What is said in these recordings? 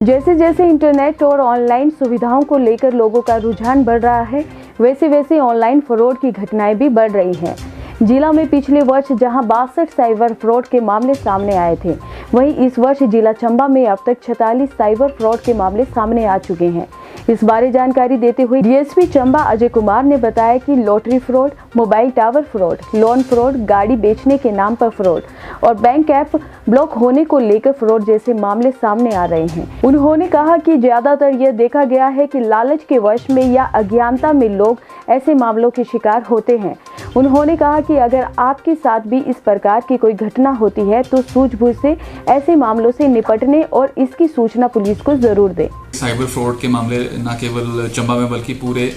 जैसे जैसे इंटरनेट और ऑनलाइन सुविधाओं को लेकर लोगों का रुझान बढ़ रहा है, वैसे वैसे ऑनलाइन फ्रॉड की घटनाएं भी बढ़ रही हैं। जिला में पिछले वर्ष जहां 62 साइबर फ्रॉड के मामले सामने आए थे, वहीं इस वर्ष जिला चंबा में अब तक 46 साइबर फ्रॉड के मामले सामने आ चुके हैं। इस बारे जानकारी देते हुए डीएसपी चंबा अजय कुमार ने बताया कि lottery fraud, mobile tower fraud, loan fraud, गाड़ी बेचने के नाम पर फ्रॉड और बैंक ऐप ब्लॉक होने को लेकर फ्रॉड जैसे मामले सामने आ रहे हैं। उन्होंने कहा कि ज्यादातर यह देखा गया है कि लालच के वश में या अज्ञानता में लोग ऐसे मामलों के शिकार होते हैं। उन्होंने कहा कि अगर आपके साथ भी इस प्रकार की कोई घटना होती है तो सूझबूझ से ऐसे मामलों से निपटने और इसकी सूचना पुलिस को जरूर दें। साइबर फ्रॉड के मामले न केवल चंबा में बल्कि पूरे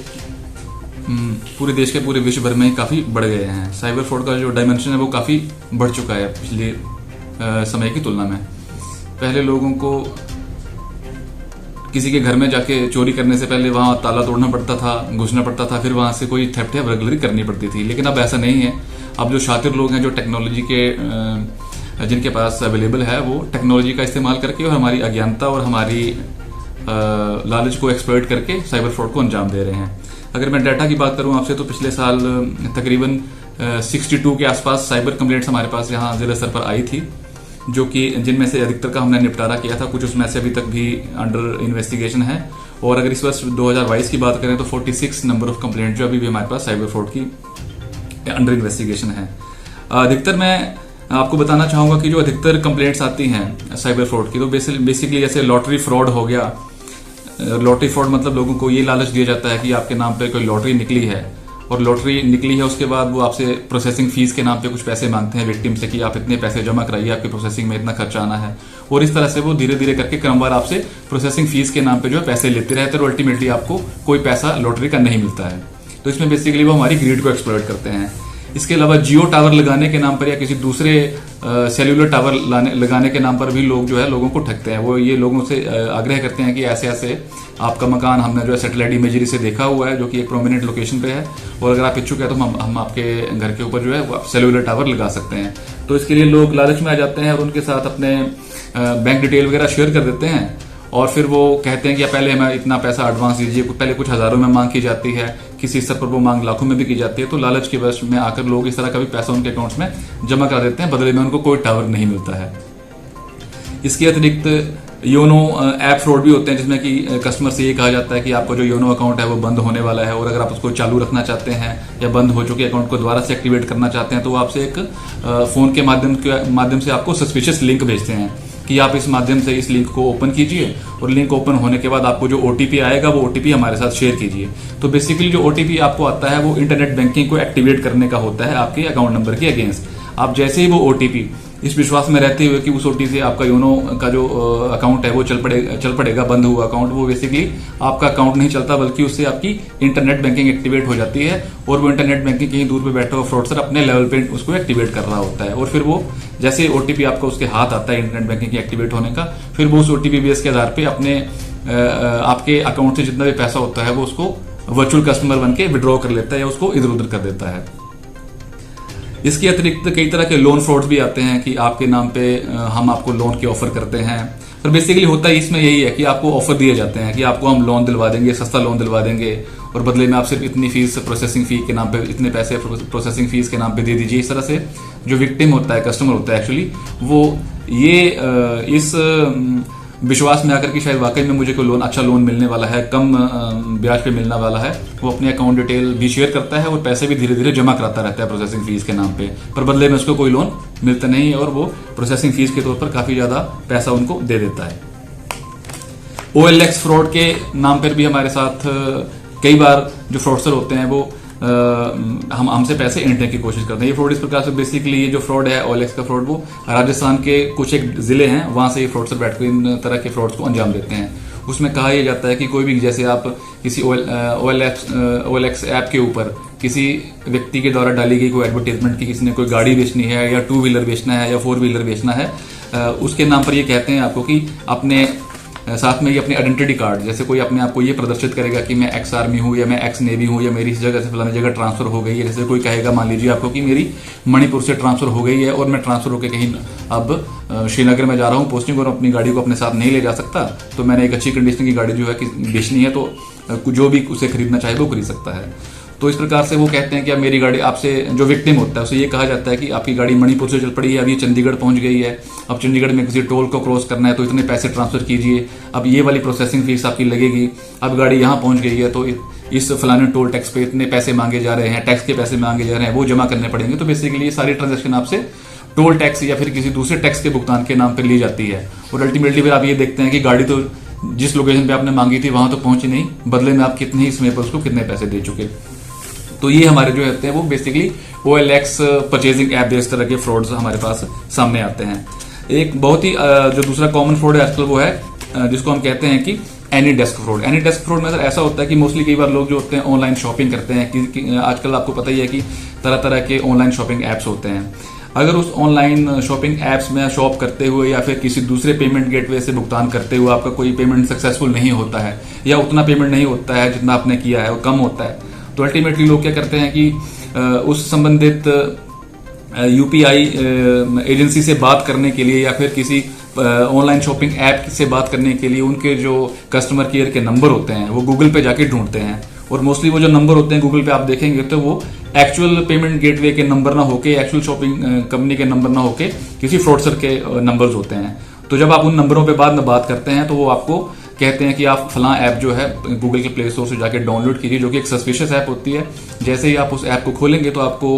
देश के पूरे विश्व भर में काफी बढ़ गए हैं। साइबर फ्रॉड का जो डायमेंशन है वो काफी बढ़ चुका है पिछले समय की तुलना में। पहले लोगों को किसी के घर में जाके चोरी करने से पहले वहां ताला तोड़ना पड़ता था, घुसना पड़ता था, फिर वहां से कोई थेफ्ट या बर्गलरी करनी पड़ती थी। लेकिन अब ऐसा नहीं है। अब जो शातिर लोग हैं, जो टेक्नोलॉजी के जिनके पास अवेलेबल है, वो टेक्नोलॉजी का इस्तेमाल करके और हमारी अज्ञानता और हमारी लालच को एक्सप्लॉइट करके साइबर फ्रॉड को अंजाम दे रहे हैं। अगर मैं डाटा की बात करूं आपसे, तो पिछले साल तकरीबन 62 के आसपास साइबर कंप्लेंट्स हमारे पास यहाँ जिला स्तर पर आई थी, जो कि जिनमें से अधिकतर का हमने निपटारा किया था। कुछ उसमें से अभी तक भी अंडर इन्वेस्टिगेशन है। और अगर इस वर्ष 2022 की बात करें तो 46 नंबर ऑफ कंप्लेंट जो अभी भी हमारे पास साइबर फ्रॉड की अंडर इन्वेस्टिगेशन है। अधिकतर मैं आपको बताना चाहूंगा कि जो अधिकतर कंप्लेंट्स आती हैं साइबर फ्रॉड की, तो बेसिकली जैसे लॉटरी फ्रॉड हो गया। लॉटरी फ्रॉड मतलब लोगों को ये लालच दिया जाता है कि आपके नाम पे कोई लॉटरी निकली है, और लॉटरी निकली है उसके बाद वो आपसे प्रोसेसिंग फीस के नाम पे कुछ पैसे मांगते हैं विक्टिम से कि आप इतने पैसे जमा कराइए, आपकी प्रोसेसिंग में इतना खर्चा आना है। और इस तरह से वो धीरे धीरे करके क्रमवार आपसे प्रोसेसिंग फीस के नाम पे जो है पैसे लेते रहते हैं और अल्टीमेटली आपको कोई पैसा लॉटरी का नहीं मिलता है। तो इसमें बेसिकली वो हमारी ग्रीड को एक्सप्लॉइट करते हैं। इसके अलावा जियो टावर लगाने के नाम पर या किसी दूसरे सेल्यूलर टावर लगाने के नाम पर भी लोग जो है लोगों को ठगते हैं। वो ये लोगों से आग्रह करते हैं कि ऐसे ऐसे आपका मकान हमने जो है सैटेलाइट इमेजरी से देखा हुआ है, जो कि एक प्रोमिनेंट लोकेशन पे है, और अगर आप इच्छुक है तो हम आपके घर के ऊपर जो है सेल्यूलर टावर लगा सकते हैं। तो इसके लिए लोग लालच में आ जाते हैं और उनके साथ अपने बैंक डिटेल वगैरह शेयर कर देते हैं, और फिर वो कहते हैं कि पहले हमें इतना पैसा एडवांस दीजिए। पहले कुछ हजारों में मांग की जाती है, किसी स्तर पर वो मांग लाखों में भी की जाती है। तो लालच के वश में आकर लोग इस तरह का भी पैसा उनके अकाउंट्स में जमा करा देते हैं, बदले में उनको कोई टावर नहीं मिलता है। इसके अतिरिक्त योनो ऐप फ्रॉड भी होते हैं, जिसमें कि कस्टमर से ये कहा जाता है कि आपका जो योनो अकाउंट है वो बंद होने वाला है, और अगर आप उसको चालू रखना चाहते हैं या बंद हो चुके अकाउंट को दोबारा से एक्टिवेट करना चाहते हैं, तो वो आपसे एक फोन के माध्यम से आपको सस्पिशियस लिंक भेजते हैं कि आप इस माध्यम से इस लिंक को ओपन कीजिए, और लिंक ओपन होने के बाद आपको जो ओटीपी आएगा वो ओटीपी हमारे साथ शेयर कीजिए। तो बेसिकली जो ओटीपी आपको आता है वो इंटरनेट बैंकिंग को एक्टिवेट करने का होता है आपके अकाउंट नंबर के अगेंस्ट। आप जैसे ही वो ओटीपी, इस विश्वास में रहते हुए कि उस ओटीपी से आपका योनो का जो अकाउंट है वो चल पड़ेगा, बंद हुआ अकाउंट, वो बेसिकली आपका अकाउंट नहीं चलता, बल्कि उससे आपकी इंटरनेट बैंकिंग एक्टिवेट हो जाती है, और वो इंटरनेट बैंकिंग कहीं दूर पे बैठा हुआ फ्रॉडस्टर अपने लेवल पे उसको एक्टिवेट कर रहा होता है। और फिर वो जैसे ओटीपी आपका उसके हाथ आता है इंटरनेट बैंकिंग के एक्टिवेट होने का, फिर वो उस ओटीपी बेस के आधार पे अपने आपके अकाउंट से जितना भी पैसा होता है वो उसको वर्चुअल कस्टमर बन के विड्रॉ कर लेता है या उसको इधर उधर कर देता है। इसके अतिरिक्त कई तरह के लोन फ्रॉड भी आते हैं कि आपके नाम पे हम आपको लोन के ऑफर करते हैं। पर बेसिकली होता है इसमें यही है कि आपको ऑफर दिए जाते हैं कि आपको हम लोन दिलवा देंगे, सस्ता लोन दिलवा देंगे, और बदले में आप सिर्फ इतनी फीस प्रोसेसिंग फी के नाम पे, इतने पैसे प्रोसेसिंग फीस के नाम पे दे दीजिए। इस तरह से जो विक्टिम होता है, कस्टमर होता है एक्चुअली, वो ये इस विश्वास में आकर कि शायद वाकई में मुझे कोई लोन, अच्छा लोन मिलने वाला है, कम ब्याज पे मिलने वाला है, वो अपने अकाउंट डिटेल भी शेयर करता है और पैसे भी धीरे धीरे जमा कराता रहता है प्रोसेसिंग फीस के नाम पे, पर बदले में उसको कोई लोन मिलता नहीं है, और वो प्रोसेसिंग फीस के तौर पर काफी ज्यादा पैसा उनको दे देता है। OLX फ्रॉड के नाम पर भी हमारे साथ कई बार जो फ्रॉडस्टर होते हैं वो हमसे पैसे ऐंठने की कोशिश करते हैं। ये फ्रॉड इस प्रकार से, बेसिकली ये जो फ्रॉड है OLX का फ्रॉड, वो राजस्थान के कुछ एक जिले हैं, वहां से ये फ्रॉडस्टर बैठकर इन तरह के फ्रॉड्स को अंजाम देते हैं। उसमें कहा यह जाता है कि कोई भी, जैसे आप किसी OLX ऐप के ऊपर किसी व्यक्ति के द्वारा डाली गई कोई एडवर्टाइजमेंट की किसी ने कोई गाड़ी बेचनी है या 2 व्हीलर बेचना है या 4 व्हीलर बेचना है, उसके नाम पर ये कहते हैं आपको कि अपने साथ में ये अपने आइडेंटिटी कार्ड, जैसे कोई अपने आप को ये प्रदर्शित करेगा कि मैं एक्स आर्मी हूं या मैं एक्स नेवी हूं या मेरी इस जगह से फलानी जगह ट्रांसफर हो गई है। जैसे कोई कहेगा मान लीजिए आपको कि मेरी मणिपुर से ट्रांसफर हो गई है और मैं ट्रांसफर होकर कहीं अब श्रीनगर में जा रहा हूं पोस्टिंग और अपनी गाड़ी को अपने साथ नहीं ले जा सकता, तो मैंने एक अच्छी कंडीशन की गाड़ी जो है कि बेचनी है, तो जो भी उसे खरीदना चाहे वो खरीद सकता है। तो इस प्रकार से वो कहते हैं कि अब मेरी गाड़ी आपसे, जो विक्टिम होता है उसे ये कहा जाता है कि आपकी गाड़ी मणिपुर से चल पड़ी है, अब ये चंडीगढ़ पहुंच गई है, अब चंडीगढ़ में किसी टोल को क्रॉस करना है तो इतने पैसे ट्रांसफर कीजिए, अब ये वाली प्रोसेसिंग फीस आपकी लगेगी, अब गाड़ी यहां पहुंच गई है तो इस फलाने टोल टैक्स पे इतने पैसे मांगे जा रहे हैं, टैक्स के पैसे मांगे जा रहे हैं, वो जमा करने पड़ेंगे। तो बेसिकली ये सारी ट्रांजेक्शन आपसे टोल टैक्स या फिर किसी दूसरे टैक्स के भुगतान के नाम पर ली जाती है। और अल्टीमेटली फिर आप ये देखते हैं कि गाड़ी तो जिस लोकेशन पे आपने मांगी थी वहां तो पहुंची नहीं, बदले में आप कितने ही समय पर उसको कितने पैसे दे चुके। तो ये हमारे जो होते हैं वो बेसिकली OLX परचेजिंग ऐप इस तरह के फ्रॉड्स हमारे पास सामने आते हैं। एक बहुत ही जो दूसरा कॉमन फ्रॉड है आजकल वो है जिसको हम कहते हैं कि any desk fraud. Any desk fraud में ऐसा होता है कि मोस्टली कई बार लोग जो होते हैं ऑनलाइन शॉपिंग करते हैं कि आजकल आपको पता ही है कि तरह तरह के ऑनलाइन शॉपिंग एप्स होते हैं। अगर उस ऑनलाइन शॉपिंग एप्स में शॉप करते हुए या फिर किसी दूसरे पेमेंट गेटवे से भुगतान करते हुए आपका कोई पेमेंट सक्सेसफुल नहीं होता है या उतना पेमेंट नहीं होता है जितना आपने किया है, वो कम होता है, तो अल्टीमेटली लोग क्या करते हैं कि उस संबंधित UPI एजेंसी से बात करने के लिए या फिर किसी ऑनलाइन शॉपिंग ऐप से बात करने के लिए उनके जो कस्टमर केयर के नंबर होते हैं वो गूगल पे जाके ढूंढते हैं। और मोस्टली वो जो नंबर होते हैं गूगल पे आप देखेंगे तो वो एक्चुअल पेमेंट गेटवे के नंबर ना होके, एक्चुअल शॉपिंग कंपनी के नंबर ना होके किसी फ्रॉडस्टर के नंबर्स होते हैं। तो जब आप उन नंबरों पे बाद में बात करते हैं तो वो आपको कहते हैं कि आप फलां ऐप जो है गूगल के प्ले स्टोर से जाके डाउनलोड कीजिए, जो कि एक सस्पिशियस ऐप होती है। जैसे ही आप उस ऐप को खोलेंगे तो आपको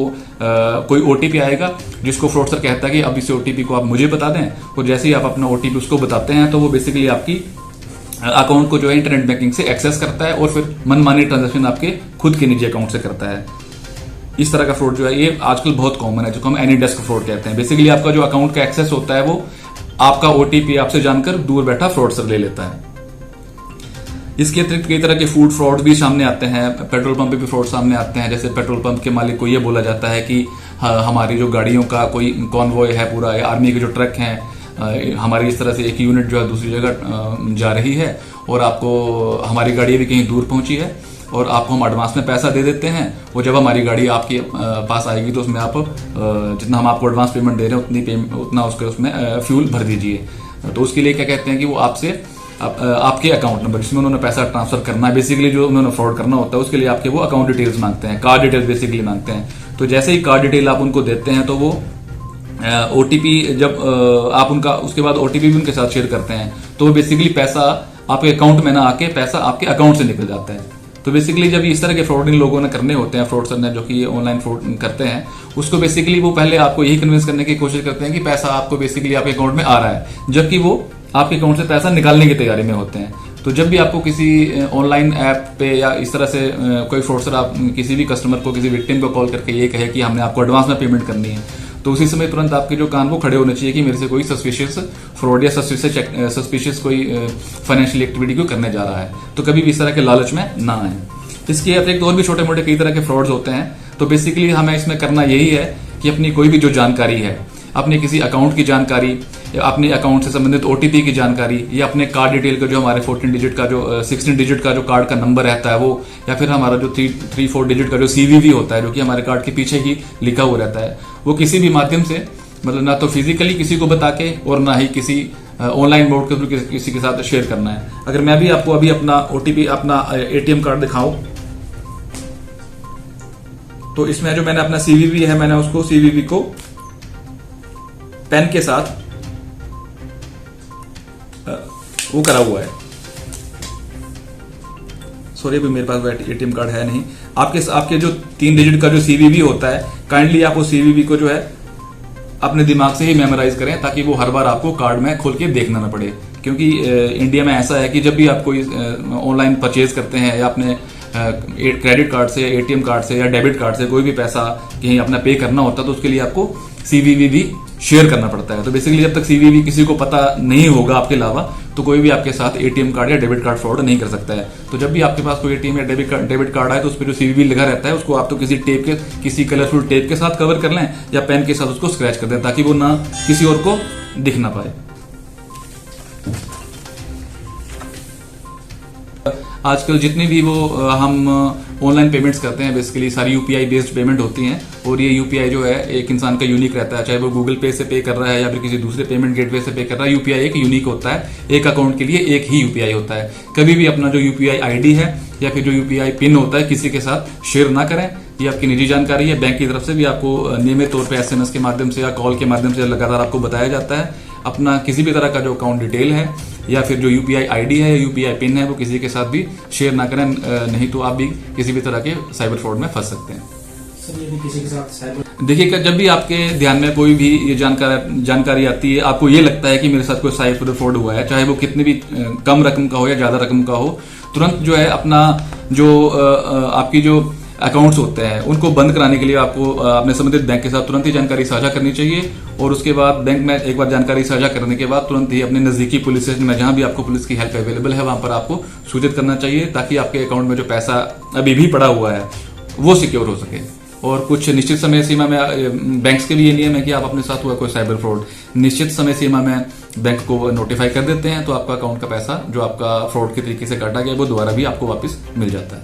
कोई OTP आएगा जिसको फ्रॉडस्टर कहता है कि अब इस OTP को आप मुझे बता दें, और जैसे ही आप अपना OTP उसको बताते हैं तो वो बेसिकली आपकी अकाउंट को जो है इंटरनेट बैंकिंग से एक्सेस करता है और फिर मनमानी ट्रांजेक्शन आपके खुद के निजी अकाउंट से करता है। इस तरह का फ्रॉड जो है ये आजकल बहुत कॉमन है, जिसको हम एनी डेस्क फ्रॉड कहते हैं। बेसिकली आपका जो अकाउंट का एक्सेस होता है वो आपका OTP आपसे जानकर दूर बैठा फ्रॉडस्टर ले लेता है। इसके अतिरिक्त कई तरह के फूड फ्रॉड भी सामने आते हैं, पेट्रोल पंप पे भी फ्रॉड सामने आते हैं। जैसे पेट्रोल पंप के मालिक को ये बोला जाता है कि हमारी जो गाड़ियों का कोई कॉन्वॉय है पूरा, या आर्मी के जो ट्रक हैं, हमारी इस तरह से एक यूनिट जो है दूसरी जगह जा रही है और आपको हमारी गाड़ी भी कहीं दूर पहुंची है और आपको हम एडवांस में पैसा दे देते हैं, और जब हमारी गाड़ी आपके पास आएगी तो उसमें आप जितना हम आपको एडवांस पेमेंट दे रहे हैं उतना उसमें फ्यूल भर दीजिए। तो उसके लिए क्या कहते हैं कि वो आपसे आपके अकाउंट नंबर जिसमें उन्होंने पैसा ट्रांसफर करना है, बेसिकली जो उन्होंने फ्रॉड करना होता है उसके लिए आपके वो अकाउंट डिटेल्स मांगते हैं, कार्ड डिटेल्स बेसिकली मांगते हैं। तो जैसे ही कार्ड डिटेल आप उनको देते हैं तो वो OTP जब आप उनका उसके बाद OTP भी उनके साथ शेयर करते हैं तो बेसिकली पैसा आपके अकाउंट में ना आके पैसा आपके अकाउंट से निकल जाता है। तो बेसिकली जब इस तरह के फ्रॉड इन लोगों ने करने होते हैं, फ्रॉडस्टर ने जो कि ये ऑनलाइन फ्रॉड करते हैं, उसको बेसिकली वो पहले आपको यही कन्विंस करने की कोशिश करते हैं कि पैसा आपको बेसिकली आपके अकाउंट में आ रहा है, जबकि वो आपके अकाउंट से पैसा निकालने की तैयारी में होते हैं। तो जब भी आपको किसी ऑनलाइन ऐप पे या इस तरह से कोई फ्रॉडस्टर आप किसी भी कस्टमर को, किसी विक्टिम को कॉल करके ये कहे कि हमने आपको एडवांस में पेमेंट करनी है, तो उसी समय तुरंत आपके जो कान वो खड़े होने चाहिए कि मेरे से कोई सस्पिशियस फ्रॉड या सस्पिशियस कोई फाइनेंशियल एक्टिविटी को करने जा रहा है। तो कभी भी इस तरह के लालच में ना आए। इसके अतिरिक्त और भी छोटे मोटे कई तरह के फ्रॉड्स होते हैं। तो बेसिकली हमें इसमें करना यही है कि अपनी कोई भी जो जानकारी है, अपने किसी अकाउंट की जानकारी या अपने अकाउंट से संबंधित OTP की जानकारी या अपने कार्ड डिटेल का जो हमारे 14 डिजिट का जो 16 डिजिट का जो कार्ड का नंबर रहता है वो, या फिर हमारा जो 3-4 डिजिट का जो CVV होता है जो कि हमारे कार्ड के पीछे ही लिखा हुआ रहता है, वो किसी भी माध्यम से, मतलब ना तो फिजिकली किसी को बता के और ना ही किसी ऑनलाइन मोड के थ्रू किसी के साथ शेयर करना है। अगर मैं भी आपको अभी अपना OTP, अपना ATM कार्ड दिखाऊं तो इसमें जो मैंने अपना CVV है, मैंने उसको CVV को पेन के साथ वो करा हुआ है। सॉरी अभी मेरे पास ATM कार्ड है नहीं। आपके जो 3 डिजिट का जो CVV होता है, काइंडली आप वो CVV को जो है अपने दिमाग से ही मेमोराइज करें ताकि वो हर बार आपको कार्ड में खोल के देखना ना पड़े। क्योंकि इंडिया में ऐसा है कि जब भी आप कोई ऑनलाइन परचेज करते हैं या अपने क्रेडिट कार्ड से, ATM कार्ड से या डेबिट कार्ड से कोई भी पैसा कहीं अपना पे करना होता है तो उसके लिए आपको CVV भी शेयर करना पड़ता है। तो बेसिकली जब तक CVV किसी को पता नहीं होगा आपके अलावा तो कोई भी आपके साथ ATM कार्ड या डेबिट कार्ड फ्रॉड नहीं कर सकता है। तो जब भी आपके पास कोई ATM या डेबिट कार्ड आए तो उस पर जो CVV लिखा रहता है उसको आप तो किसी कलरफुल टेप के साथ कवर कर लें या पेन के साथ उसको स्क्रैच कर दें ताकि वो ना किसी और को दिख ना पाए। आजकल जितने भी वो हम ऑनलाइन पेमेंट्स करते हैं बेसिकली सारी यूपीआई बेस्ड पेमेंट होती हैं और ये यूपीआई जो है एक इंसान का यूनिक रहता है, चाहे वो गूगल पे से पे कर रहा है या फिर किसी दूसरे पेमेंट गेटवे से पे कर रहा है। यूपीआई एक यूनिक होता है, एक अकाउंट के लिए एक ही यूपीआई होता है। कभी भी अपना जो यूपीआई आईडी है या फिर जो यूपीआई पिन होता है किसी के साथ शेयर ना करें। ये आपकी निजी जानकारी है। बैंक की तरफ से भी आपको नियमित तौर पर एसएमएस के माध्यम से या कॉल के माध्यम से लगातार आपको बताया जाता है अपना किसी भी तरह का जो अकाउंट डिटेल है या फिर जो यूपीआई आईडी है या यूपीआई पिन है वो किसी के साथ भी शेयर ना करें, नहीं तो आप भी किसी भी तरह के साइबर फ्रॉड में फंस सकते हैं। सर ये भी किसी के साथ साइबर देखिए, जब भी आपके ध्यान में कोई भी ये जानकारी आती है, आपको ये लगता है कि मेरे साथ कोई साइबर फ्रॉड हुआ है, चाहे वो कितनी भी कम रकम का हो या ज्यादा रकम का हो, तुरंत जो है अपना जो आपकी जो अकाउंट्स होते हैं उनको बंद कराने के लिए आपको अपने संबंधित बैंक के साथ तुरंत ही जानकारी साझा करनी चाहिए। और उसके बाद बैंक में एक बार जानकारी साझा करने के बाद तुरंत ही अपने नजदीकी पुलिस स्टेशन में जहां भी आपको पुलिस की हेल्प अवेलेबल है वहां पर आपको सूचित करना चाहिए, ताकि आपके अकाउंट में जो पैसा अभी भी पड़ा हुआ है वो सिक्योर हो सके। और कुछ निश्चित समय सीमा में बैंक्स के भी ये नियम है कि आप अपने साथ हुआ कोई साइबर फ्रॉड निश्चित समय सीमा में बैंक को नोटिफाई कर देते हैं, तो आपका अकाउंट का पैसा जो आपका फ्रॉड के तरीके से काटा गया वो दोबारा भी आपको वापस मिल जाता है।